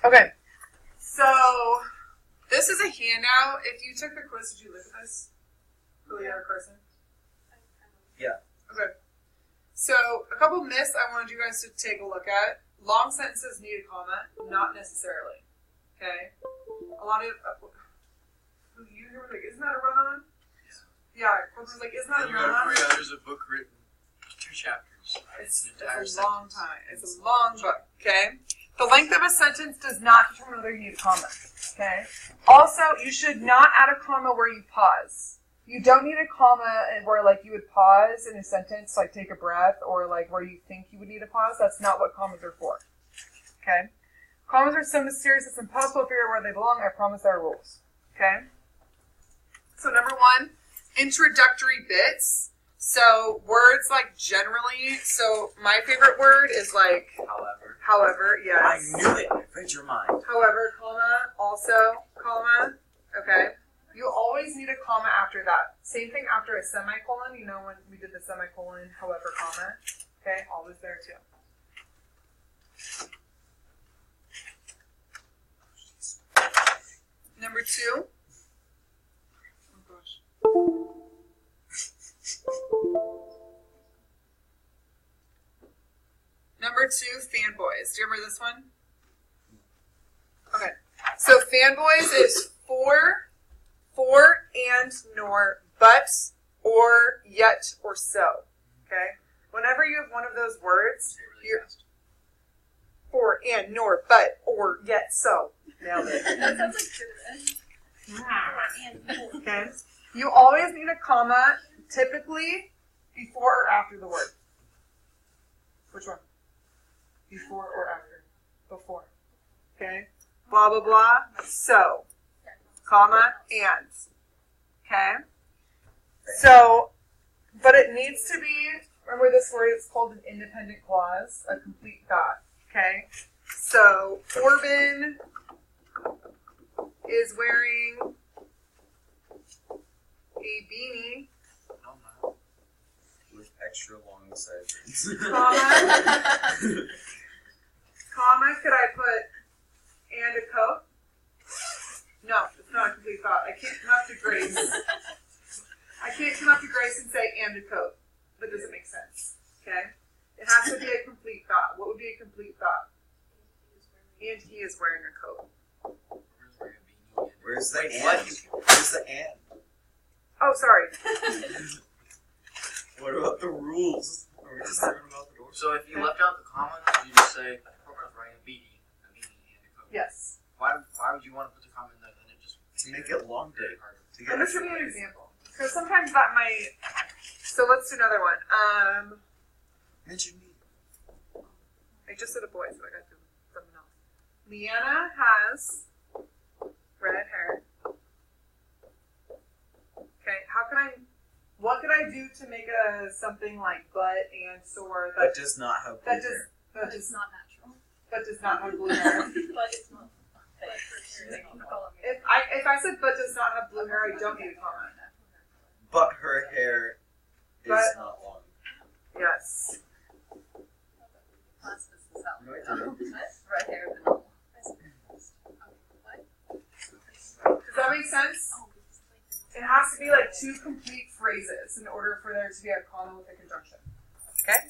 Okay. So, this is a handout. If you took the quiz, did you look at this? Julia or Carson? Yeah. Okay. So, a couple myths I wanted you guys to take a look at. Long sentences need a comma, not necessarily. Okay? A lot of you hear like, isn't that a run-on? Yeah. Corbin's like, isn't that a run-on? There's a book written 2 chapters. It's a long time. It's a long book. Okay? The length of a sentence does not determine whether you need a comma. Okay? Also, you should not add a comma where you pause. You don't need a comma where, like, you would pause in a sentence, like take a breath, or like where you think you would need a pause. That's not what commas are for. Okay? Commas are so mysterious it's impossible to figure out where they belong. I promise there are rules. Okay? So number 1, introductory bits. So words like generally. So my favorite word is like However. However, yes. I knew it. Read your mind. However, comma, also, comma. Okay. You always need a comma after that. Same thing after a semicolon. You know when we did the semicolon, however, comma. Okay, always there too. Number 2. Oh gosh. Number 2, fanboys. Do you remember this one? Okay. So fanboys is for, and, nor, but, or, yet, or so. Okay? Whenever you have one of those words, you're for, and, nor, but, or, yet, so. Nailed it. That sounds like good. Okay? You always need a comma, typically before or after the word. Which one? Before or after? Before. Okay? Blah, blah, blah. So. Comma, and. Okay? So, but it needs to be, remember this word, it's called an independent clause, a complete thought. Okay? So, Corbin is wearing a beanie, With extra long sides. comma, could I put and a coat? No, it's not a complete thought. I can't come up to Grace. And say and a coat. That doesn't make sense. Okay? It has to be a complete thought. What would be a complete thought? And he is wearing a coat. Where's the and? Where's the and? Oh, sorry. What about the rules? Are we just talking about the rules? So if you left out the comma, you just say, Corbin's wearing a beanie, and a coat. Yes. Why would you want to put the comma in there? Then it just To make it longer. To I'm just giving you an example. Because sometimes that might... So let's do another one. Mention me. I just said a boy, so I got to do something else. Leanna has red hair. Okay, what could I do to make a something like but and sore That does not have blue that does hair. that It's does not natural. that does not have blue hair? But it's not. If I said but does not have blue hair, I don't need a comma. But her hair is But- not long. Yes. Right there. Does that make sense? It has to be like 2 complete phrases in order for there to be a comma with a conjunction. Okay?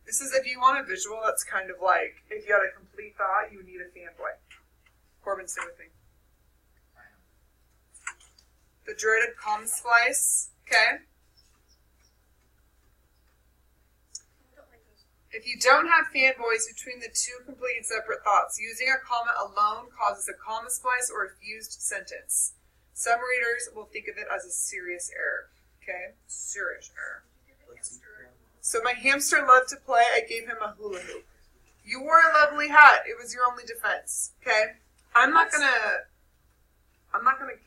This is if you want a visual that's kind of like, if you had a complete thought, you would need a fanboy. Corbin, stay with me. The dreaded com splice, okay? If you don't have fanboys between the 2 complete and separate thoughts, using a comma alone causes a comma splice or a fused sentence. Some readers will think of it as a serious error. Okay? Serious error. So my hamster loved to play. I gave him a hula hoop. You wore a lovely hat. It was your only defense. Okay? I'm not gonna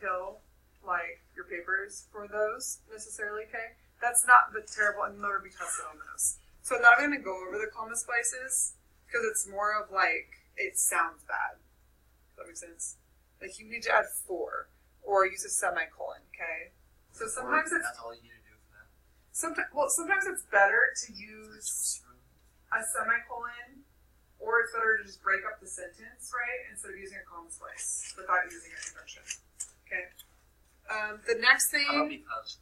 kill like your papers for those necessarily. Okay? That's not the terrible. I'm never be tested on those. So I'm not going to go over the comma splices because it's more of like, it sounds bad. Does that make sense? Like you need to add 4 or use a semicolon, okay? So sometimes that's all you need to do for that. sometimes it's better to use a semicolon or it's better to just break up the sentence, right, instead of using a comma splice without using a conjunction. Okay. The next How about thing, because?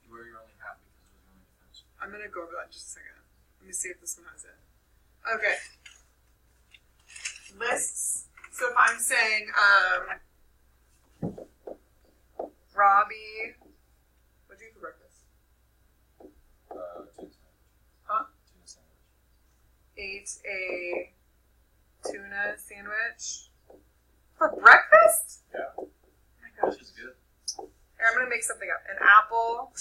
Where you only have because it was only because. I'm going to go over that in just a second. Let me see if this one has it. Okay. Lists. So if I'm saying, Robbie, what'd you eat for breakfast? Tuna sandwich. Huh? Tuna sandwich. Ate a tuna sandwich for breakfast? Yeah. Oh my gosh. Which is good. Here, I'm gonna make something up. An apple,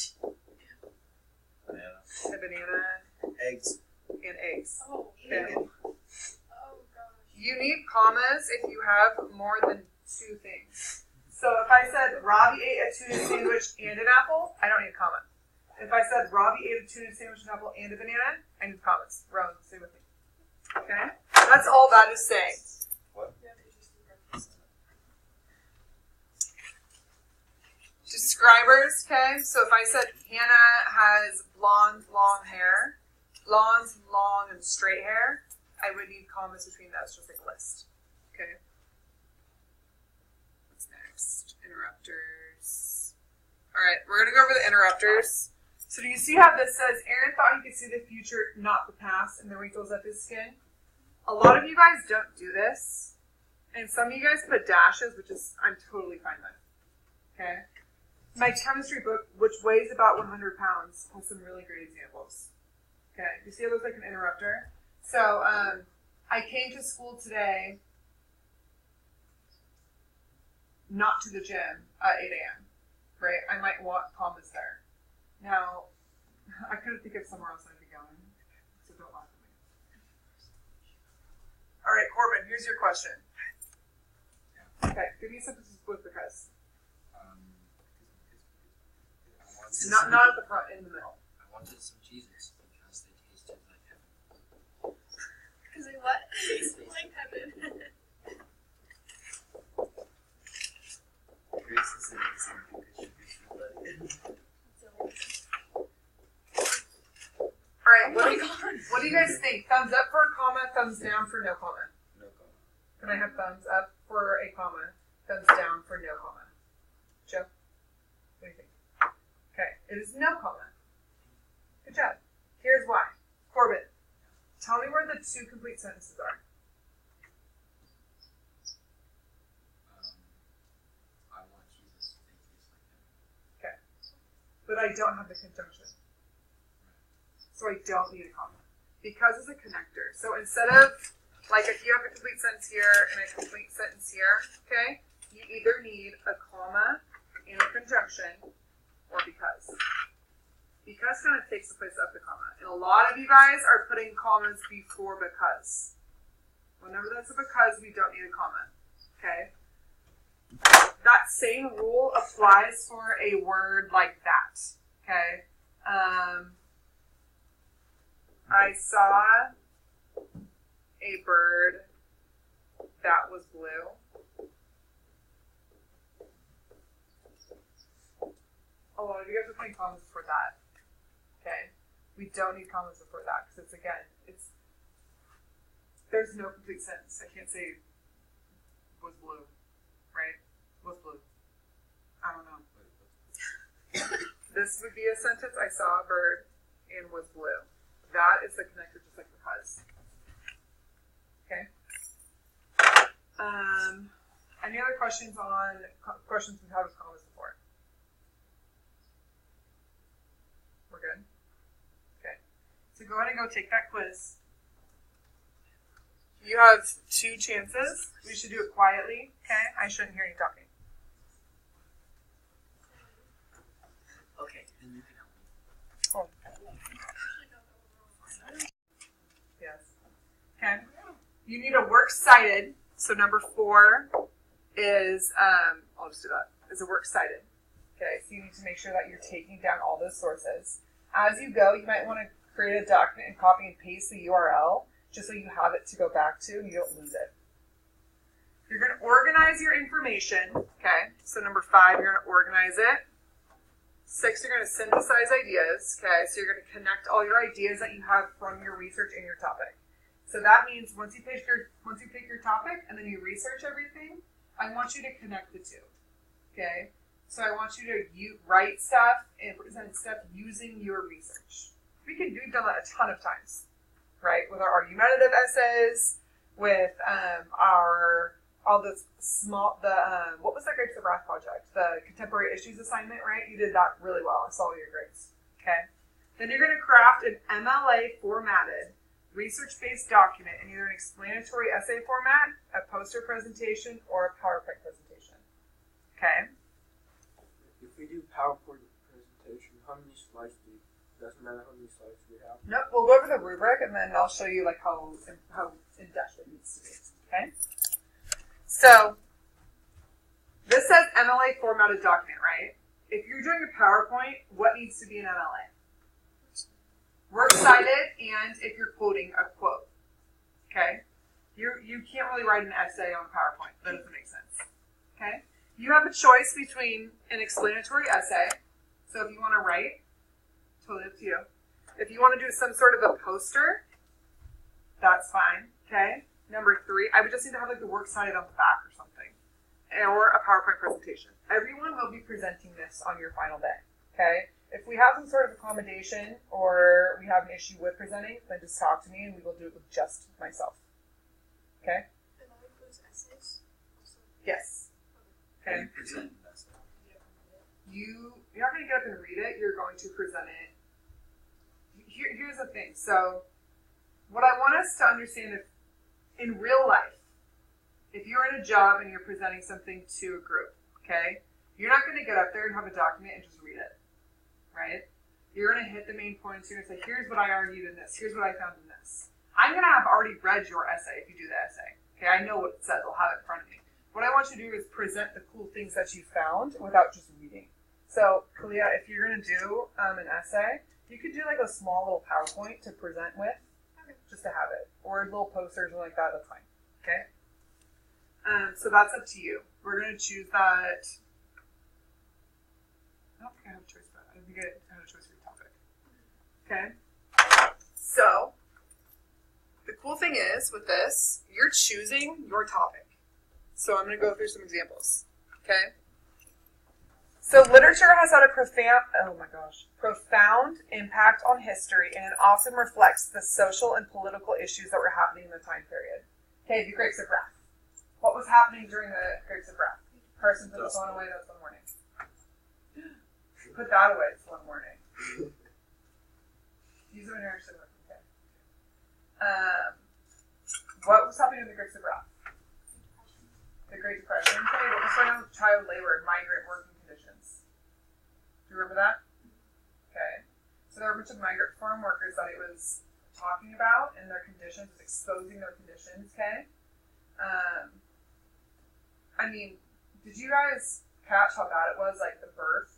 Banana. a banana, Eggs. and eggs. Oh, Okay. ew. Oh, gosh. You need commas if you have more than two things. So if I said Robbie ate a tuna sandwich and an apple, I don't need a comma. If I said Robbie ate a tuna sandwich, an apple, and a banana, I need commas. Rowan, stay with me. Okay? That's all that is saying. Yeah, interesting breakfast. Describers, okay? So if I said Hannah has blonde, long hair, blonde, long, and straight hair, I would need commas between those, just like a list. Okay? What's next? Interrupters. Alright, we're gonna go over the interrupters. So do you see how this says, Aaron thought he could see the future, not the past, and the wrinkles of his skin? A lot of you guys don't do this. And some of you guys put dashes, which is, I'm totally fine with. Okay? My chemistry book, which weighs about 100 pounds, has some really great examples. Okay, you see how it looks like an interrupter? So, I came to school today, not to the gym, at 8 a.m., right? I might want commas there. Now, I couldn't think of somewhere else I'd be going, so don't laugh at me. All right, Corbin, here's your question. Okay, give me sentences with because. Not at the front, in the middle. I wanted some cheeses because they tasted like heaven. Because they what? Tasted Like heaven. Grace is amazing because she's All right, Oh what my do you, god. what do you guys think? Thumbs up for a comma, thumbs down for no comma. No comment. Can I have thumbs up for a comma, thumbs down for no comma? Joe, what do you think? Okay, it is no comma. Good job. Here's why. Corbin, tell me where the two complete sentences are. I want cheeses. They taste like heaven. But I don't have the conjunction. So I don't need a comma. Because it's a connector. So instead of, like if you have a complete sentence here and a complete sentence here, okay, you either need a comma and a conjunction or because. Because kind of takes the place of the comma. And a lot of you guys are putting commas before because. Whenever that's a because, we don't need a comma. Okay? That same rule applies for a word like that. Okay? I saw a bird that was blue. A lot of you guys are putting commas before that. Okay? We don't need commas before that because there's no complete sentence. I can't say was blue, right? Was blue. I don't know. This would be a sentence. I saw a bird and was blue. That is the connector, just like because. Okay. Any other questions on questions we've had with commas before? We're good. Okay. So go ahead and go take that quiz. You have 2 chances. We should do it quietly. Okay. I shouldn't hear you talking. Okay, then you can help me. Oh. Yes. Okay. You need a works cited. So number 4 is, I'll just do that, is a works cited. Okay, so you need to make sure that you're taking down all those sources. As you go, you might want to create a document and copy and paste the URL just so you have it to go back to and you don't lose it. You're going to organize your information. Okay, so number 5, you're going to organize it. 6, you're going to synthesize ideas. Okay, so you're going to connect all your ideas that you have from your research and your topic. So that means once you pick your topic and then you research everything, I want you to connect the two. Okay? So I want you to write stuff and present stuff using your research. We've done that a ton of times, right? With our argumentative essays, with all the what was that Grapes of Wrath project? The contemporary issues assignment, right? You did that really well. I saw your grades. Okay. Then you're going to craft an MLA formatted research-based document in either an explanatory essay format, a poster presentation, or a PowerPoint presentation. Okay. If we do PowerPoint presentation, how many slides doesn't matter how many slides we have. Nope, we'll go over the rubric and then I'll show you like how in depth it needs to be. Okay. So this says MLA formatted document, right? If you're doing a PowerPoint, what needs to be an MLA? Works cited, and if you're quoting a quote. Okay? You can't really write an essay on PowerPoint. That doesn't make sense. Okay? You have a choice between an explanatory essay. So if you want to write, totally up to you. If you want to do some sort of a poster, that's fine. Okay? Number 3, I would just need to have like the works cited on the back or something. Or a PowerPoint presentation. Everyone will be presenting this on your final day. Okay? If we have some sort of accommodation or we have an issue with presenting, then just talk to me and we will do it with just myself. Okay? And that includes essays also. Yes. How do Okay? you present that stuff? You're not going to get up and read it. You're going to present it. Here's the thing. So what I want us to understand is in real life, if you're in a job and you're presenting something to a group, okay, you're not going to get up there and have a document and just read it. Right? You're going to hit the main points. You're going to say, here's what I argued in this. Here's what I found in this. I'm going to have already read your essay if you do the essay. Okay, I know what it says. I'll have it in front of me. What I want you to do is present the cool things that you found without just reading. So, Kalia, if you're going to do an essay, you could do like a small little PowerPoint to present with, just to have it. Or little posters or like that. That's fine. Okay? So that's up to you. We're going to choose that. I don't think I have a choice. I think I have a choice for your topic. Okay? So, the cool thing is with this, you're choosing your topic. So I'm going to go through some examples. Okay? So literature has had a profound impact on history, and it often reflects the social and political issues that were happening in the time period. Okay, the Grapes of Wrath. What was happening during the Grapes of Wrath? Person put the phone away, that's one morning. Put that away, it's one morning. Use it when you're actually working. Okay. What was happening in the Grapes of Wrath? The Great Depression. Okay, what was going on with child labor and migrant working conditions? Do you remember that? Okay. So there were a bunch of migrant farm workers that it was talking about and their conditions, exposing their conditions, okay? I mean, did you guys catch how bad it was, like the birth?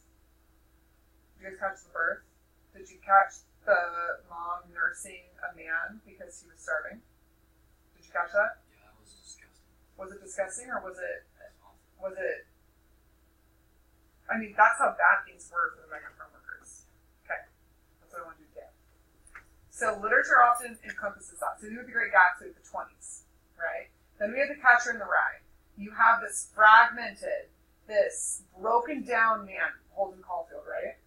Did you guys catch the birth? Did you catch the mom nursing a man because he was starving? Did you catch that? Yeah, that was disgusting. Was it disgusting or was it, That's awful. I mean, that's how bad things were for the migrant farm workers. Okay. That's what I want you to get. So literature often encompasses that. So you have the Great Gatsby of the 20s, right? Then we have The Catcher in the Rye. You have this fragmented, this broken down man, Holden Caulfield, right?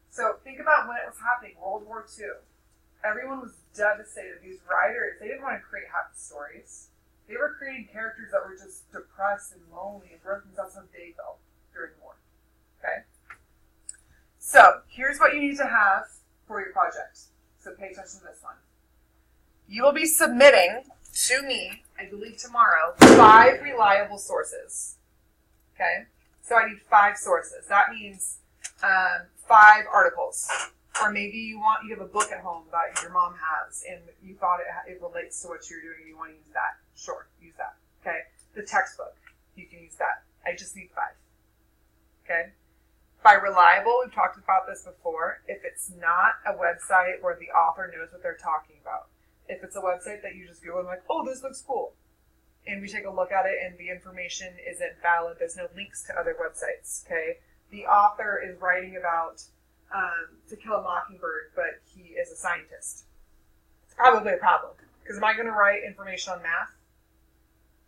So think about when it was happening, World War II. Everyone was devastated. These writers, they didn't want to create happy stories. They were creating characters that were just depressed and lonely and broken. That's how they felt during the war. Okay? So here's what you need to have for your project. So pay attention to this one. You will be submitting to me, I believe tomorrow, 5 reliable sources. Okay? So I need 5 sources. That means 5 articles. Or maybe you have a book at home that your mom has and you thought it relates to what you're doing and you want to use that. Sure, use that. Okay? The textbook, you can use that. I just need 5. Okay? By reliable, we've talked about this before. If it's not a website where the author knows what they're talking about. If it's a website that you just go and like, oh, this looks cool. And we take a look at it and the information isn't valid. There's no links to other websites. Okay? The author is writing about To Kill a Mockingbird, but he is a scientist. It's probably a problem, Because am I going to write information on math?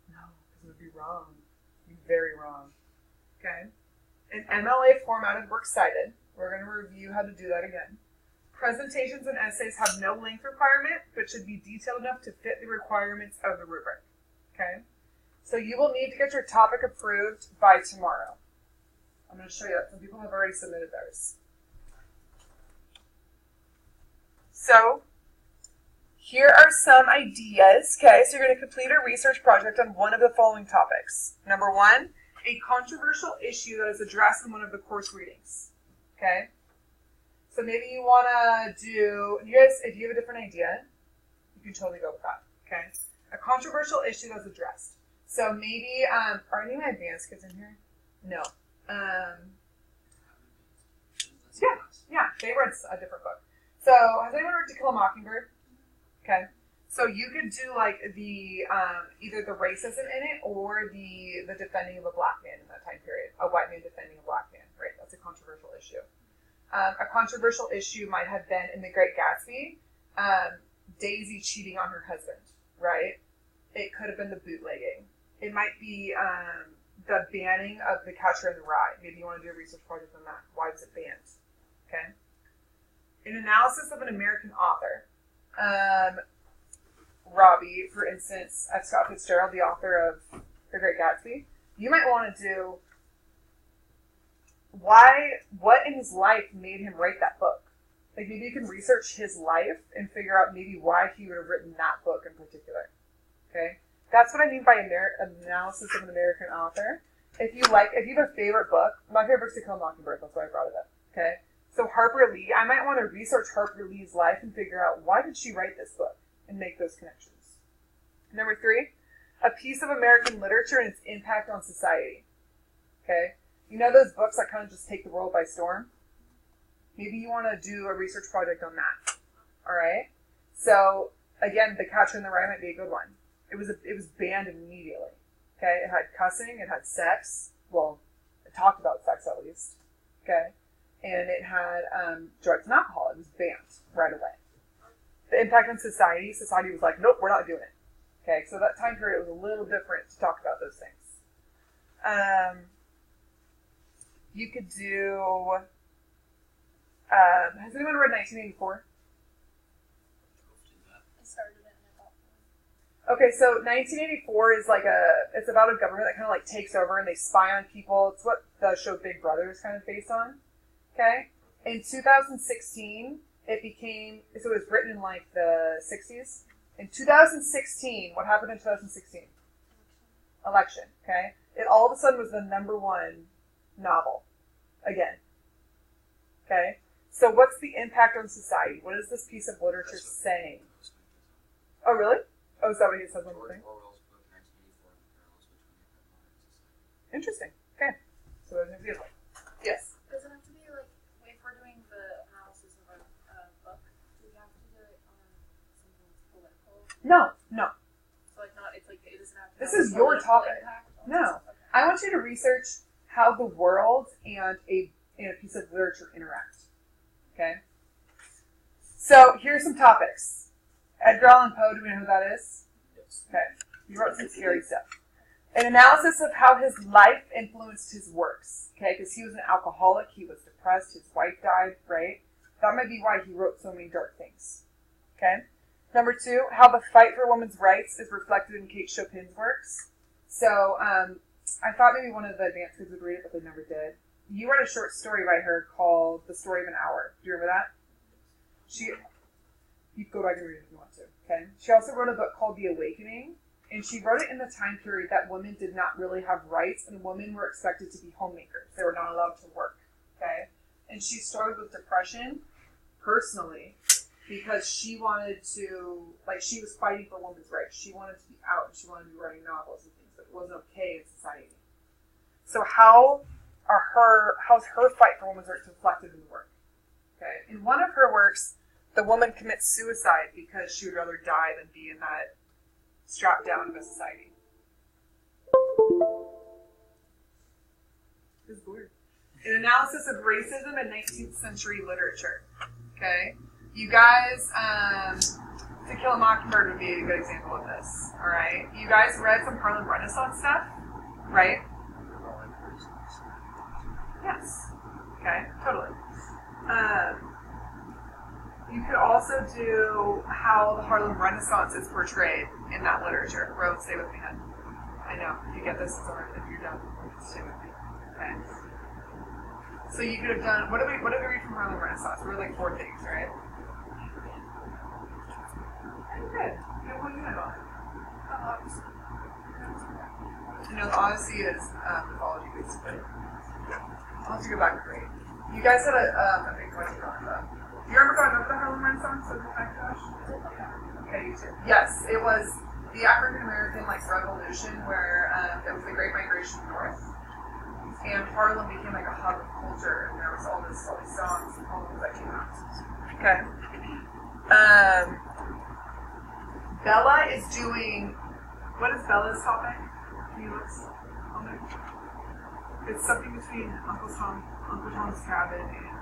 No, because it would be wrong. It would be very wrong. Okay? An MLA formatted works cited. We're going to review how to do that again. Presentations and essays have no length requirement, but should be detailed enough to fit the requirements of the rubric. Okay? So you will need to get your topic approved by tomorrow. I'm going to show you that. Some people have already submitted theirs. So, here are some ideas. Okay, so you're going to complete a research project on one of the following topics. Number one, a controversial issue that is addressed in one of the course readings. Okay? So maybe you want to do, you guys, if you have a different idea, you can totally go with that. Okay? A controversial issue that's addressed. So maybe, are any of my advanced kids in here? No. Yeah, they read a different book. So, has anyone read To Kill a Mockingbird? Okay. So you could do like the, either the racism in it or the defending of a black man in that time period. A white man defending a black man, right? That's a controversial issue. A controversial issue might have been in The Great Gatsby, Daisy cheating on her husband, right? It could have been the bootlegging. It might be the banning of The Catcher in the Rye. Maybe you want to do a research project on that. Why was it banned? Okay. An analysis of an American author. Robbie, for instance, Scott Fitzgerald, the author of The Great Gatsby, you might want to do what in his life made him write that book. Like maybe you can research his life and figure out maybe why he would have written that book in particular. Okay? That's what I mean by analysis of an American author. If you have a favorite book, my favorite book's To Kill a Mockingbird, that's why I brought it up. Okay? So Harper Lee, I might want to research Harper Lee's life and figure out why did she write this book and make those connections. Number three, a piece of American literature and its impact on society. Okay? You know those books that kind of just take the world by storm? Maybe you want to do a research project on that. All right? So, again, The Catcher in the Rye might be a good one. It was banned immediately. Okay? It had cussing, it had sex. Well, it talked about sex at least. Okay? And it had drugs and alcohol. It was banned right away. The impact on society was like, nope, we're not doing it. Okay, so that time period was a little different to talk about those things. You could do, has anyone read 1984? I started it and I got one. Okay, so 1984 is it's about a government that kind of like takes over and they spy on people. It's what the show Big Brother is kind of based on. Okay? In 2016, it was written in like the 60s. In 2016, what happened in 2016? Election, okay? It all of a sudden was the #1 novel. Again. Okay? So what's the impact on society? What is this piece of literature saying? Oh, really? Oh, is that what he says on the thing? Orwell's book, 1984, and the parallels between it and modern society. Interesting. Okay. So there's an example. Yes? Does it have to be like, if we're doing the analysis of a book, do we have to do it on something that's political? No. So like not, it's like, it doesn't have to This have is a your political topic. impact on No. this? Okay. I want you to research how the world and a piece of literature interact. Okay? So here's some topics. Edgar Allan Poe, do we know who that is? Yes. Okay. He wrote some scary stuff. An analysis of how his life influenced his works. Okay, because he was an alcoholic, he was depressed, his wife died, right? That might be why he wrote so many dark things. Okay? Number 2, how the fight for women's rights is reflected in Kate Chopin's works. So, I thought maybe one of the advanced kids would read it, but they never did. You read a short story by her called The Story of an Hour. Do you remember that? You can go back and read it if you want to. Okay? She also wrote a book called The Awakening, and she wrote it in the time period that women did not really have rights, and women were expected to be homemakers. They were not allowed to work. Okay? And she struggled with depression personally because she wanted to, she was fighting for women's rights. She wanted to be out, and she wanted to be writing novels and things, but it wasn't okay in society. So how's her fight for women's rights reflected in the work? Okay? In one of her works, the woman commits suicide because she would rather die than be in that strapped down of a society. This is weird. An analysis of racism in 19th century literature. Okay? You guys, To Kill Kill a Mockingbird would be a good example of this. All right, you guys read some Harlem Renaissance stuff, right? Yes. Okay, totally. You could also do how the Harlem Renaissance is portrayed in that literature. Rowan, stay with me, hun. I know. If you get this, it's alright. If you're done, stay with me. Okay. So you could have done, what did we read from Harlem Renaissance? We were like 4 things, right? Good. Good one you know. The Odyssey. You know, the Odyssey is mythology, basically. I'll have to go back and read. You guys had a big question on that. Do you remember going over the Harlem Renaissance with the fact, Josh? Okay, you too. Yes, it was the African American revolution where it was the Great Migration North, and Harlem became like a hub of culture, and there was all these songs and poems that came out. Okay. Bella is doing. What is Bella's topic? Can you look on there? It's something between Uncle Tom's Cabin and.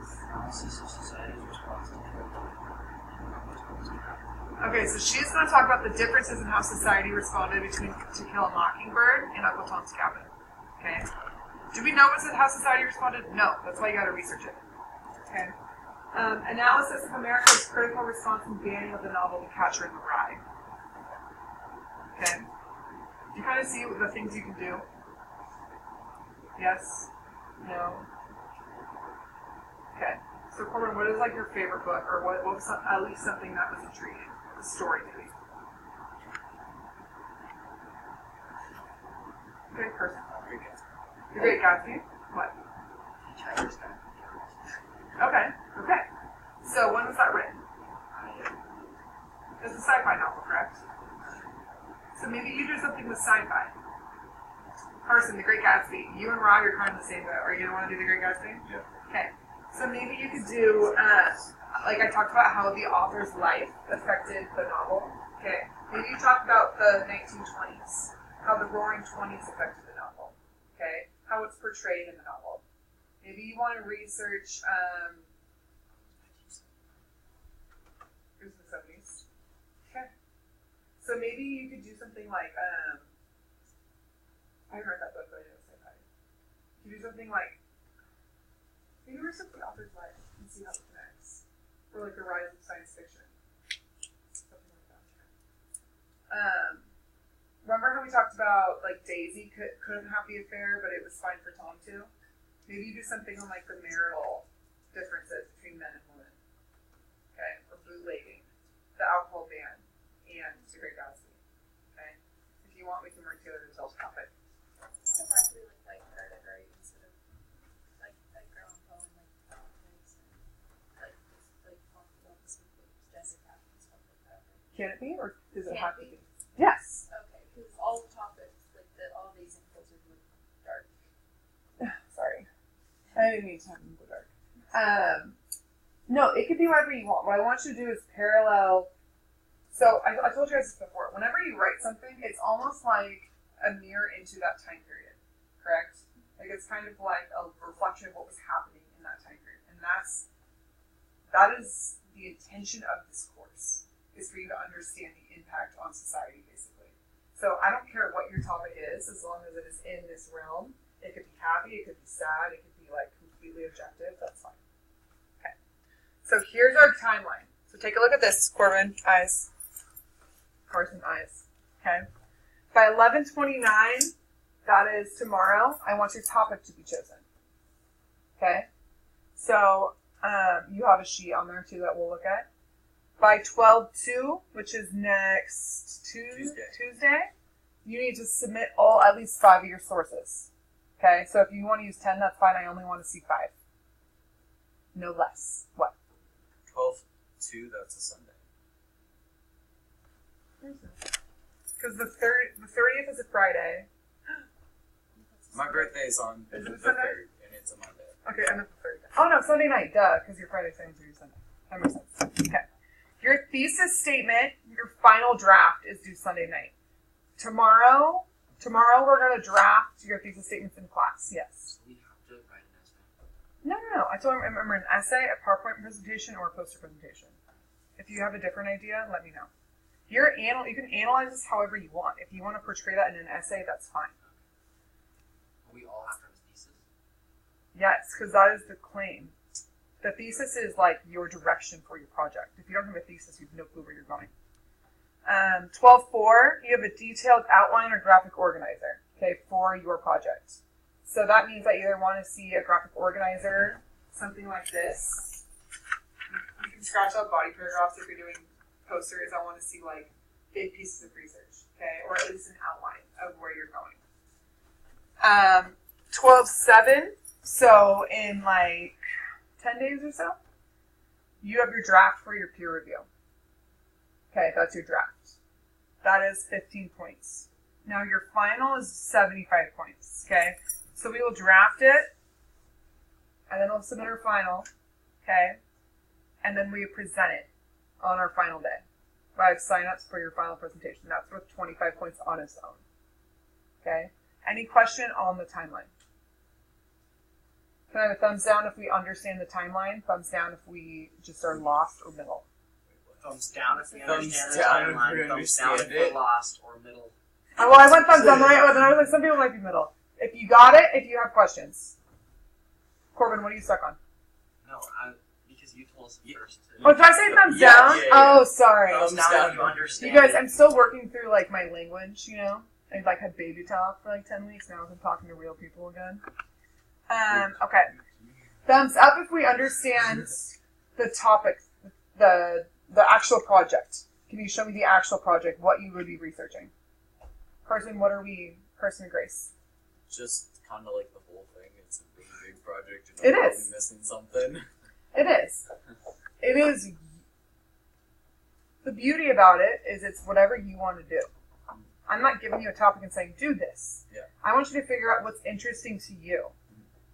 Analysis of society's response to Okay, so she's going to talk about the differences in how society responded between To Kill a Mockingbird and Uncle Tom's Cabin. Okay? Do we know how society responded? No. That's why you got to research it. Okay? Analysis of America's critical response and banning of the novel The Catcher in the Rye. Okay? Do you kind of see the things you can do? Yes? No? Okay. So Corbin, what is your favorite book, or what was at least something that was intriguing? The story, maybe. Great person. The Great Gatsby. What? Okay. Okay. So when was that written? It's a sci-fi novel, correct? So maybe you do something with sci-fi. Carson, The Great Gatsby. You and Rob are kind of the same boat. Are you gonna want to do The Great Gatsby? Yeah. Okay. So maybe you could do, I talked about how the author's life affected the novel. Okay. Maybe you talk about the 1920s, how the Roaring Twenties affected the novel. Okay. How it's portrayed in the novel. Maybe you want to research, here's the 70s. Okay. So maybe you could do something like, I read that book, but I didn't say that. You could do something like, maybe research the author's life and see how it connects. Or the rise of science fiction. Something like that. Remember how we talked about Daisy couldn't have the affair, but it was fine for Tom too? Maybe you do something on the marital differences between men and women. Okay? Or bootlegging, the alcohol ban, and The Great Gatsby. Okay? If you want, we can work together to resolve the topic. It's actually like hereditary instead of background poem, politics and just talk about this with gender gap and stuff like that. Right? Can it be, or does it Can have it to be? be? Yes. Okay, because all the topics, all these infos are really dark. Sorry. I didn't mean to have them go dark. No, it could be whatever you want. What I want you to do is parallel. So I told you guys this before. Whenever you write something, it's almost like a mirror into that time period. Correct? It's kind of like a reflection of what was happening in that time period. And that is the intention of this course, is for you to understand the impact on society, basically. So I don't care what your topic is, as long as it is in this realm. It could be happy, it could be sad, it could be completely objective, that's fine. Okay. So here's our timeline. So take a look at this, Corbin, eyes. Carson, eyes. Okay. By 11:29, that is tomorrow, I want your topic to be chosen. Okay? So you have a sheet on there too that we'll look at. By 12:02, which is next Tuesday, you need to submit at least 5 of your sources. Okay? So if you want to use 10, that's fine. I only want to see 5. No less. What? 12/2, that's a Sunday. Because the 30th is a Friday. My birthday is on Is it the Sunday? 3rd, and it's a Monday. Okay, and then the 30th. Oh no, Sunday night, duh, because your Friday things are your Sunday. That makes sense. Okay. Your thesis statement, your final draft is due Sunday night. Tomorrow we're going to draft your thesis statements in class, yes. So we have to write an essay. No. I told him, remember, an essay, a PowerPoint presentation, or a poster presentation. If you have a different idea, let me know. You can analyze this however you want. If you want to portray that in an essay, that's fine. We all have to have a thesis. Yes, because that is the claim. The thesis is like your direction for your project. If you don't have a thesis, you have no clue where you're going. 12.4, you have a detailed outline or graphic organizer, okay, for your project. So that means I either want to see a graphic organizer, something like this. You can scratch out body paragraphs if you're doing posters. I want to see like big pieces of research, okay, or at least an outline of where you're going. 12.7, so in like 10 days or so, you have your draft for your peer review. Okay, that's your draft. That is 15 points. Now your final is 75 points, okay? So we will draft it, and then we'll submit our final, okay? And then we present it on our final day. 5 sign-ups for your final presentation. That's worth 25 points on its own, okay? Any question on the timeline? Can I have a thumbs down if we understand the timeline? Thumbs down if we just are lost or middle? Thumbs down if we Thumbs understand the down if timeline. we Thumbs down if understand we're it. lost or middle. Well, I went thumbs down, right? But I was like, some people might be middle. If you got it, if you have questions. Corbin, what are you stuck on? No, because you told us first. Oh, did I say thumbs Yeah, down? yeah, yeah. Oh, sorry. Thumbs Thumbs down if you down. understand. You guys, it. I'm still working through like my language, you know. I like had baby talk for like 10 weeks now. I'm talking to real people again. Okay. Thumbs up if we understand the topic, the actual project. Can you show me the actual project, what you would be researching? Carson, Carson and Grace? Just kind of like the whole thing. It's a really big project. And It I'm is. probably missing something. It is. It is. The beauty about it is it's whatever you want to do. I'm not giving you a topic and saying, do this. Yeah. I want you to figure out what's interesting to you.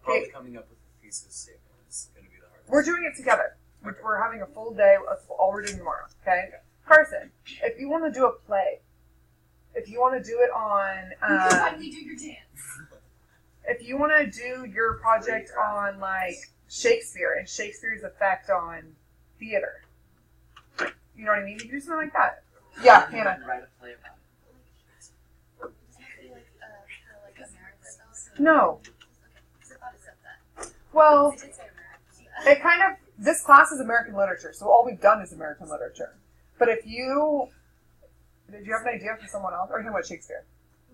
Probably Okay. coming up with a thesis statement is going to be the hardest. We're doing it together. We're having a full day. That's all we're doing tomorrow. Okay? Carson, if you want to do a play, if you want to do it on, You can finally do your dance. if you want to do your project on like Shakespeare and Shakespeare's effect on theater, you know what I mean? You can do something like that. Yeah, Hannah. Write a play about it. Does it have to be like kind of like American stuff? No. Okay, because I thought it said that. Well, It did say American. it kind of, this class is American literature, so all we've done is American literature. But if you, did you have an idea for someone else? Or are you talking about Shakespeare?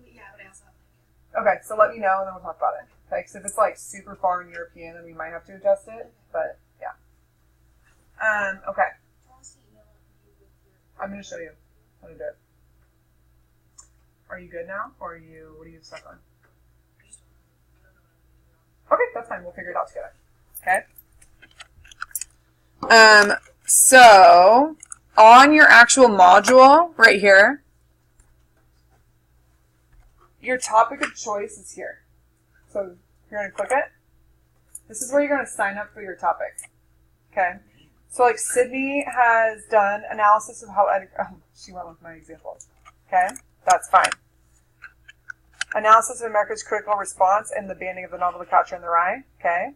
Yeah, but I also have Okay, so let me know and then we'll talk about it. Okay, because if it's like super foreign European, then we might have to adjust it. But yeah. Okay, I'm going to show you how to do it. Are you good now? Or what are you stuck on? Okay, that's fine. We'll figure it out together. Okay? So, on your actual module, right here, your topic of choice is here. So, you're going to click it. This is where you're going to sign up for your topic. Okay? So, like, Sydney has done analysis of how she went with my example. Okay? That's fine. Analysis of America's critical response and the banning of the novel The Catcher in the Rye. Okay?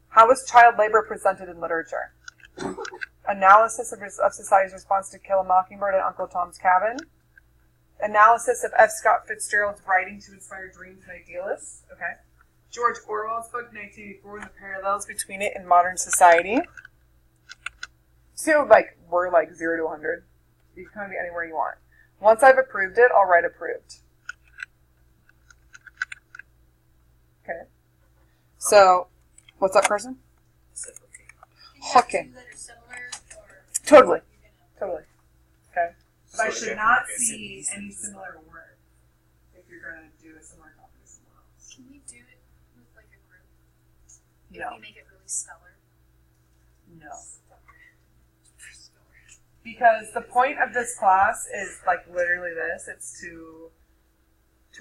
How was child labor presented in literature? Analysis of society's response to Kill a Mockingbird and Uncle Tom's Cabin. Analysis of F. Scott Fitzgerald's writing to inspire dreams and idealists. Okay. George Orwell's book, 1984, and the parallels between it and modern society. So, like, we're like 0 to 100. You can kind of be anywhere you want. Once I've approved it, I'll write approved. Okay. So, what's up, person? Okay. That are similar, or Totally. you're gonna- Totally. Okay. But I So, should okay, not okay, see so- any similar words if you're going to do a similar topic to someone else. Can we do it with like a group? If No. we make it really stellar. No. Because the point of this class is like literally this. It's to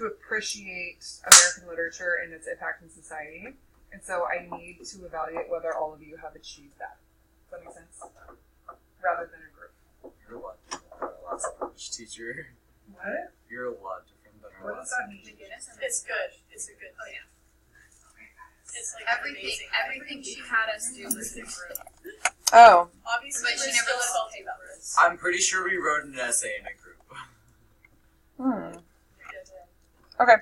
appreciate American literature and its impact in society. And so I need to evaluate whether all of you have achieved that. Does that make sense? Rather than a group. You're a lot different than our last English teacher. What? You're a lot different than our What does last that mean? It's good. It's a good. Oh yeah. It's like Everything, amazing. everything she had us do was the group. Oh. Obviously, But she we're never still listened salty to about papers. this. I'm pretty sure we wrote an essay in a group. Hmm. You're good to- Okay.